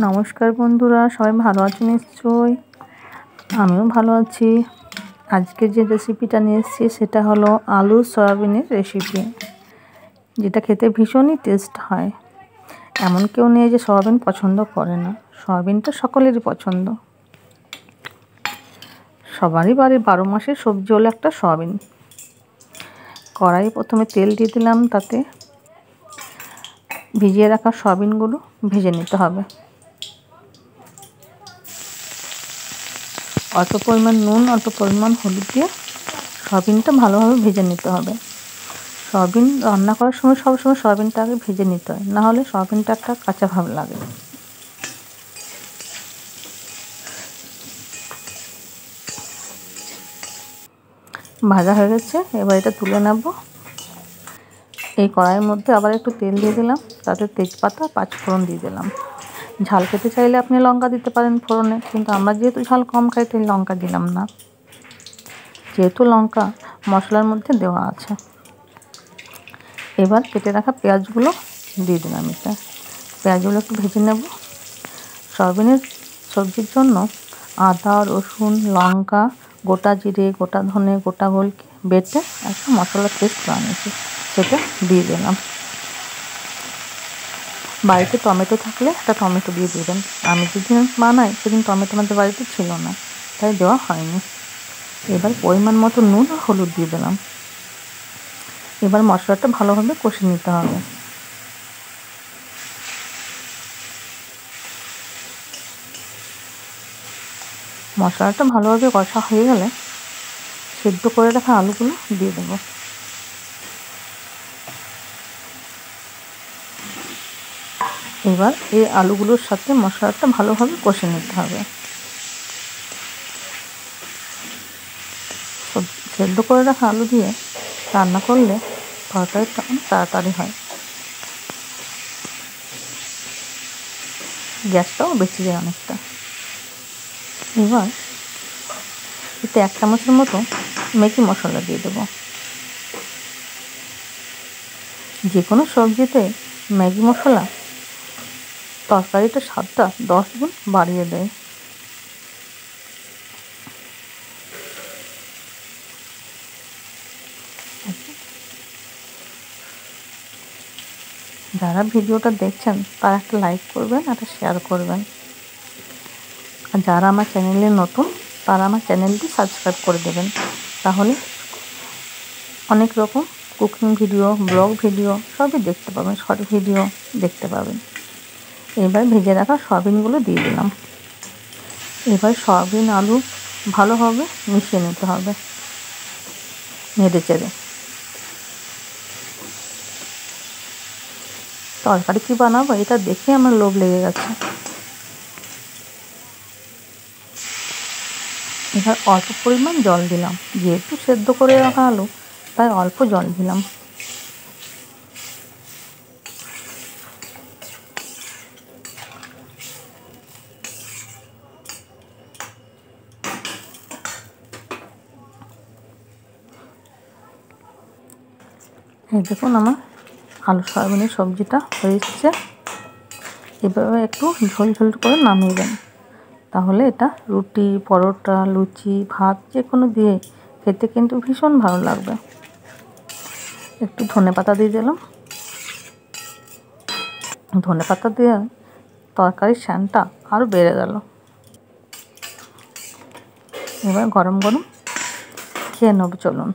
নমস্কার বন্ধুরা, সবাই ভালো আছেন নিশ্চয়ই। আমিও ভালো আছি। আজকে যে রেসিপিটা নিয়ে এসেছি সেটা হলো আলু সয়াবিনের রেসিপি, যেটা খেতে ভীষণই টেস্ট হয়। এমন কেউ নেই যে সয়াবিন পছন্দ করে না। সয়াবিনটা সকলেরই পছন্দ, সবারই বাড়ির 12 মাসের সবজি হলো একটা সয়াবিন। কড়াই প্রথমে তেল দিয়ে দিলাম, তাতে ভিজিয়ে রাখা সয়াবিনগুলো ভেজে নিতে হবে। অল্প পরিমাণ নুন, অল্প পরিমাণ হলুদ দিয়ে সয়াবিনটা ভালোভাবে ভেজে নিতে হবে। সয়াবিন রান্না করার সময় সবসময় সয়াবিনটা আগে ভেজে নিতে হয়, না হলে সয়াবিনটা একটা কাঁচা ভাব লাগে। ভাজা হয়ে গেছে, এবার এটা তুলে নেব। এই কড়াইয়ের মধ্যে আবার একটু তেল দিয়ে দিলাম, তাতে তেজপাতা, পাঁচফোড়ন দিয়ে দিলাম। ঝাল খেতে চাইলে আপনি লঙ্কা দিতে পারেন ফোড়নে, কিন্তু আমরা যেহেতু ঝাল কম খাই তাই লঙ্কা দিলাম না, যেহেতু লঙ্কা মশলার মধ্যে দেওয়া আছে। এবার কেটে রাখা পেঁয়াজগুলো দিয়ে দিলাম। এটা পেঁয়াজগুলো একটু ভেজে নেব। সয়াবিনের সবজির জন্য আদা, রসুন, লঙ্কা, গোটা জিরে, গোটা ধনে, গোটা গোলকে বেটে একটা মশলার পেস্ট বানিয়েছি, সেটা দিয়ে দিলাম। বাড়িতে টমেটো থাকলে একটা টমেটো দিয়ে দেবেন। আমি যেদিন বানাই সেদিন টমেটো আমাদের বাড়িতে ছিল না, তাই দেওয়া হয়নি। এবার পরিমাণ মতো নুন আর হলুদ দিয়ে দিলাম। এবার মশলাটা ভালোভাবে কষে নিতে হবে। মশলাটা ভালোভাবে কষা হয়ে গেলে সেদ্ধ করে রাখা আলুগুলো দিয়ে দেবো। এবার এই আলুগুলোর সাথে মশলাটা ভালোভাবে কষে নিতে হবে। সেদ্ধ করে রাখা আলু দিয়ে রান্না করলে তরকারিটা অনেক তাড়াতাড়ি হয়, গ্যাসটাও বেঁচে যায় অনেকটা। এবার এতে 1 চামচের মতো ম্যাগি মশলা দিয়ে দেবো। যে কোনো সবজিতে ম্যাগি মশলা তরকারিটার স্বাদটা 10 গুণ বাড়িয়ে দেয়। যারা ভিডিওটা দেখছেন তারা একটা লাইক করবেন, একটা শেয়ার করবেন। আর যারা আমার চ্যানেলে নতুন তারা আমার চ্যানেলটি সাবস্ক্রাইব করে দেবেন, তাহলে অনেক রকম কুকিং ভিডিও, ব্লগ ভিডিও সবই দেখতে পাবেন, শর্ট ভিডিও দেখতে পাবেন। এবার ভেজে রাখা সয়াবিনগুলো দিয়ে দিলাম। এবার সয়াবিন আলু ভালোভাবে মিশিয়ে নিতে হবে নেড়ে চেড়ে। তরকারি কী বানাবো এটা দেখে আমার লোভ লেগে গেছে। এবার অল্প পরিমাণ জল দিলাম, যেহেতু সেদ্ধ করে রাখা আলু তাই অল্প জল দিলাম। এই দেখুন আমার আলু সয়াবিনের সবজিটা হয়ে এসছে। এভাবে একটু ঝোল ঝোল করে নামিয়ে দেন, তাহলে এটা রুটি, পরোটা, লুচি, ভাত যে কোনো দিয়ে খেতে কিন্তু ভীষণ ভালো লাগবে। একটু ধনেপাতা দিয়ে দিলাম। ধনেপাতা দিয়ে তরকারির স্বাদটা আরও বেড়ে গেল। এবার গরম গরম খেয়ে নেব, চলুন।